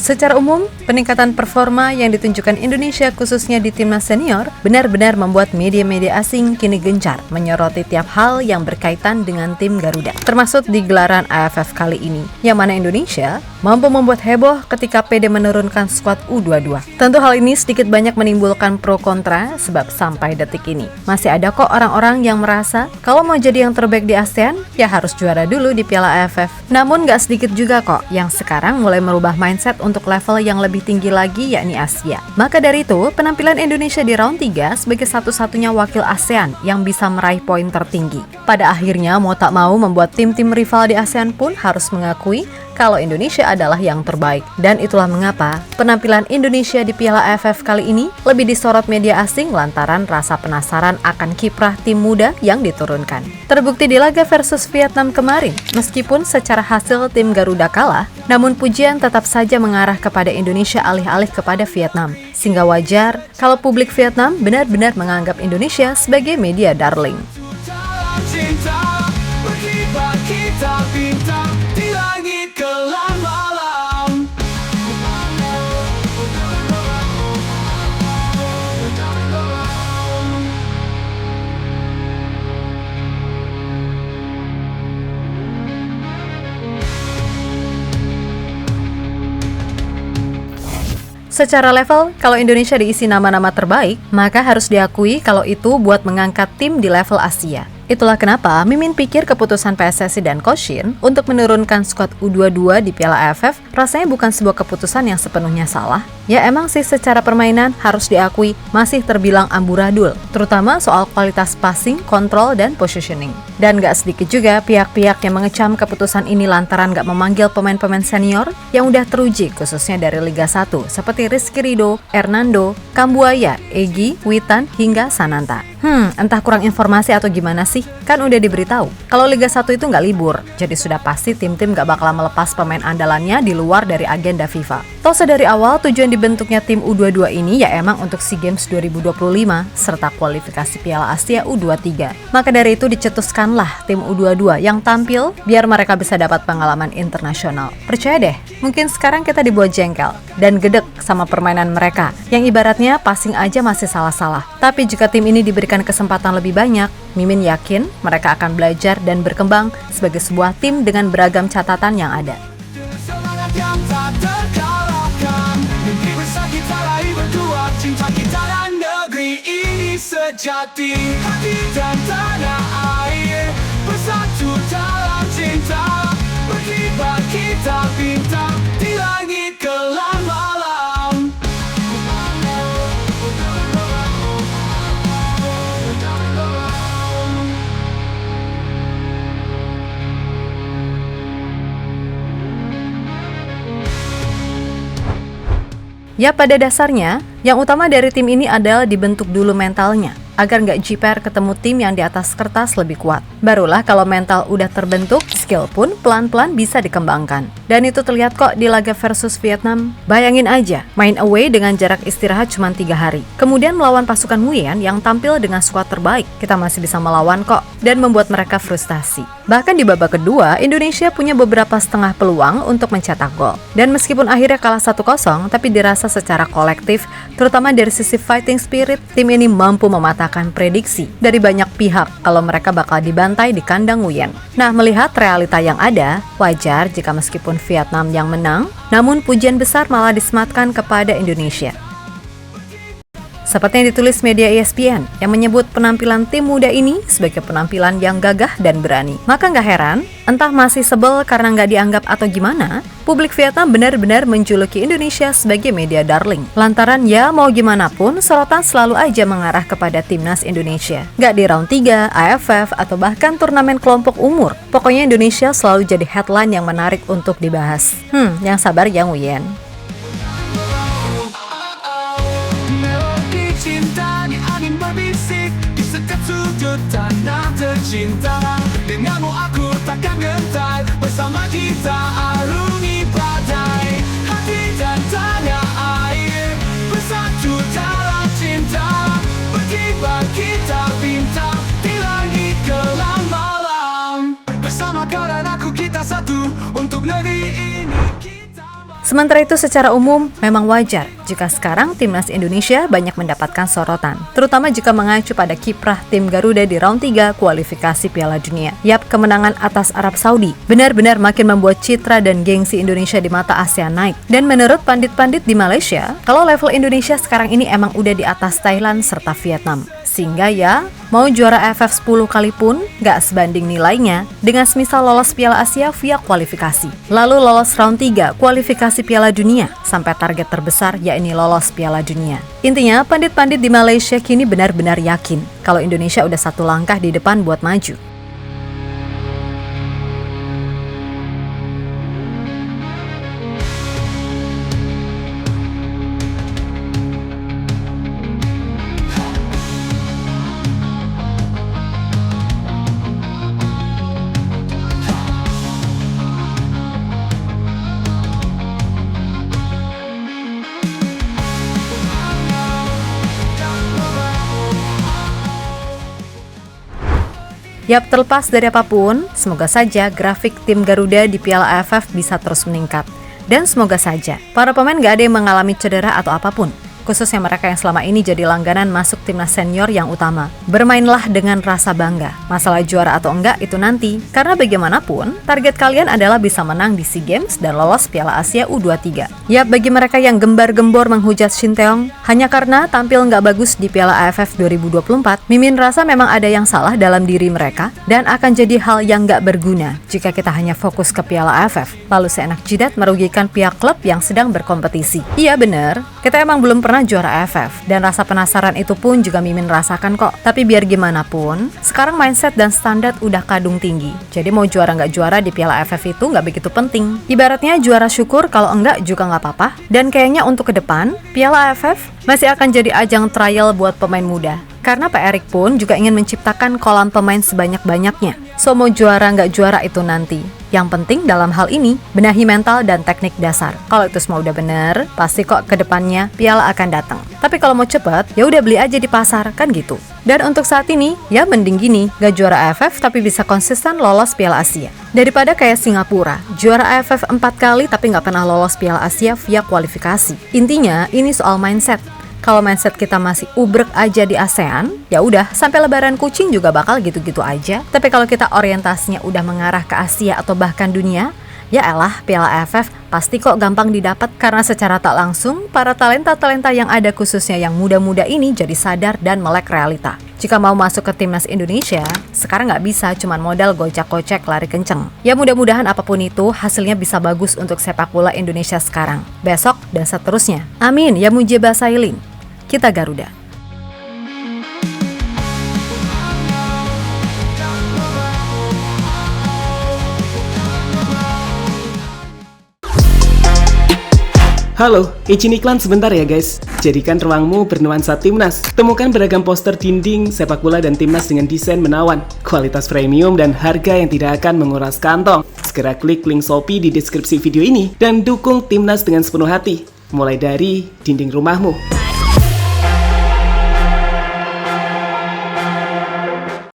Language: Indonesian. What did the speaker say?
Secara umum, peningkatan performa yang ditunjukkan Indonesia khususnya di timnas senior benar-benar membuat media-media asing kini gencar menyoroti tiap hal yang berkaitan dengan tim Garuda, termasuk di gelaran AFF kali ini, yang mana Indonesia mampu membuat heboh ketika PD menurunkan skuad U22. Tentu hal ini sedikit banyak menimbulkan pro kontra sebab sampai detik ini masih ada kok orang-orang yang merasa kalau mau jadi yang terbaik di ASEAN ya harus juara dulu di Piala AFF. Namun gak sedikit juga kok yang sekarang mulai merubah mindset untuk level yang lebih tinggi lagi yakni Asia. Maka dari itu, penampilan Indonesia di round 3 sebagai satu-satunya wakil ASEAN yang bisa meraih poin tertinggi. Pada akhirnya mau tak mau membuat tim-tim rival di ASEAN pun harus mengakui kalau Indonesia adalah yang terbaik. Dan itulah mengapa penampilan Indonesia di Piala AFF kali ini lebih disorot media asing lantaran rasa penasaran akan kiprah tim muda yang diturunkan. Terbukti di laga versus Vietnam kemarin, meskipun secara hasil tim Garuda kalah, namun pujian tetap saja mengarah kepada Indonesia alih-alih kepada Vietnam. Sehingga wajar kalau publik Vietnam benar-benar menganggap Indonesia sebagai media darling. Secara level, kalau Indonesia diisi nama-nama terbaik, maka harus diakui kalau itu buat mengangkat tim di level Asia. Itulah kenapa Mimin pikir keputusan PSSI dan Coach Shin untuk menurunkan skuad U22 di Piala AFF rasanya bukan sebuah keputusan yang sepenuhnya salah. Ya emang sih secara permainan harus diakui masih terbilang amburadul, terutama soal kualitas passing, kontrol, dan positioning. Dan gak sedikit juga pihak-pihak yang mengecam keputusan ini lantaran gak memanggil pemain-pemain senior yang udah teruji khususnya dari Liga 1 seperti Rizky Ridho, Hernando, Kambuaya, Egy, Witan, hingga Sananta. Entah kurang informasi atau gimana sih? Kan udah diberitahu kalau Liga 1 itu nggak libur, jadi sudah pasti tim-tim nggak bakal melepas pemain andalannya di luar dari agenda FIFA. Toh sedari awal tujuan dibentuknya tim U22 ini ya emang untuk SEA Games 2025 serta kualifikasi Piala Asia U23. Maka dari itu dicetuskanlah tim U22 yang tampil biar mereka bisa dapat pengalaman internasional. Percaya deh, mungkin sekarang kita dibuat jengkel dan gedek sama permainan mereka yang ibaratnya passing aja masih salah-salah. Tapi jika tim ini diberikan kesempatan lebih banyak, Mimin yakin mereka akan belajar dan berkembang sebagai sebuah tim dengan beragam catatan yang ada. Ya pada dasarnya, yang utama dari tim ini adalah dibentuk dulu mentalnya, agar nggak jiper ketemu tim yang di atas kertas lebih kuat. Barulah kalau mental udah terbentuk, skill pun pelan-pelan bisa dikembangkan. Dan itu terlihat kok di laga versus Vietnam. Bayangin aja, main away dengan jarak istirahat cuma 3 hari. Kemudian melawan pasukan Nguyen yang tampil dengan skuad terbaik. Kita masih bisa melawan kok, dan membuat mereka frustasi. Bahkan di babak kedua, Indonesia punya beberapa setengah peluang untuk mencetak gol. Dan meskipun akhirnya kalah 1-0, tapi dirasa secara kolektif, terutama dari sisi fighting spirit, tim ini mampu mematahkan prediksi dari banyak pihak kalau mereka bakal dibantai di kandang Nguyen. Nah, melihat realita yang ada, wajar jika meskipun Vietnam yang menang, namun pujian besar malah disematkan kepada Indonesia. Seperti yang ditulis media ESPN yang menyebut penampilan tim muda ini sebagai penampilan yang gagah dan berani. Maka nggak heran, entah masih sebel karena nggak dianggap atau gimana, publik Vietnam benar-benar menjuluki Indonesia sebagai media darling. Lantaran ya mau gimana pun, sorotan selalu aja mengarah kepada timnas Indonesia. Nggak di round 3, AFF, atau bahkan turnamen kelompok umur. Pokoknya Indonesia selalu jadi headline yang menarik untuk dibahas. Yang sabar ya Nguyen. Tanah tercinta, denganmu aku takkan gentar. Bersama kita arungi badai, hati dan tanah air bersatu dalam cinta. Berkibar kita bintang di langit kelam malam. Bersama kau dan aku kita satu untuk negeri ini. Sementara itu secara umum memang wajar jika sekarang timnas Indonesia banyak mendapatkan sorotan, terutama jika mengacu pada kiprah tim Garuda di round 3 kualifikasi Piala Dunia. Yap, kemenangan atas Arab Saudi benar-benar makin membuat citra dan gengsi Indonesia di mata ASEAN naik. Dan menurut pandit-pandit di Malaysia, kalau level Indonesia sekarang ini emang udah di atas Thailand serta Vietnam. Sehingga ya, mau juara AFF 10 kali pun gak sebanding nilainya dengan semisal lolos Piala Asia via kualifikasi. Lalu lolos round 3 kualifikasi Piala Dunia sampai target terbesar yakni lolos Piala Dunia. Intinya, pandit-pandit di Malaysia kini benar-benar yakin kalau Indonesia udah satu langkah di depan buat maju. Yap, terlepas dari apapun, semoga saja grafik tim Garuda di Piala AFF bisa terus meningkat. Dan semoga saja para pemain gak ada yang mengalami cedera atau apapun, khususnya mereka yang selama ini jadi langganan masuk timnas senior yang utama. Bermainlah dengan rasa bangga. Masalah juara atau enggak itu nanti, karena bagaimanapun, target kalian adalah bisa menang di SEA Games dan lolos Piala Asia U23. Ya, bagi mereka yang gembar-gembor menghujat Shin Taeyong hanya karena tampil nggak bagus di Piala AFF 2024, Mimin rasa memang ada yang salah dalam diri mereka dan akan jadi hal yang nggak berguna jika kita hanya fokus ke Piala AFF, lalu seenak jidat merugikan pihak klub yang sedang berkompetisi. Iya bener, kita emang belum pernah juara AFF dan rasa penasaran itu pun juga Mimin rasakan kok. Tapi biar gimana pun, sekarang mindset dan standar udah kadung tinggi. Jadi mau juara nggak juara di Piala AFF itu nggak begitu penting. Ibaratnya juara syukur, kalau enggak juga nggak apa-apa. Dan kayaknya untuk ke depan, Piala AFF masih akan jadi ajang trial buat pemain muda. Karena Pak Erik pun juga ingin menciptakan kolam pemain sebanyak-banyaknya. So mau juara nggak juara itu nanti. Yang penting dalam hal ini, benahi mental dan teknik dasar. Kalau itu semua udah bener, pasti kok ke depannya piala akan datang. Tapi kalau mau cepet, ya udah beli aja di pasar, kan gitu. Dan untuk saat ini, ya mending gini, nggak juara AFF tapi bisa konsisten lolos Piala Asia. Daripada kayak Singapura, juara AFF 4 kali tapi nggak pernah lolos Piala Asia via kualifikasi. Intinya, ini soal mindset. Kalau mindset kita masih ubrek aja di ASEAN, ya udah sampai lebaran kucing juga bakal gitu-gitu aja. Tapi kalau kita orientasinya udah mengarah ke Asia atau bahkan dunia, ya elah Piala AFF pasti kok gampang didapat karena secara tak langsung para talenta-talenta yang ada khususnya yang muda-muda ini jadi sadar dan melek realita. Jika mau masuk ke timnas Indonesia, sekarang nggak bisa cuman modal gocek-gocek lari kenceng. Ya mudah-mudahan apapun itu hasilnya bisa bagus untuk sepak bola Indonesia sekarang, besok dan seterusnya. Amin ya mujibah sailin. Kita Garuda. Halo, izin iklan sebentar ya guys. Jadikan ruangmu bernuansa timnas. Temukan beragam poster dinding, sepak bola dan timnas dengan desain menawan, kualitas premium dan harga yang tidak akan menguras kantong. Segera klik link Shopee di deskripsi video ini dan dukung timnas dengan sepenuh hati. Mulai dari dinding rumahmu.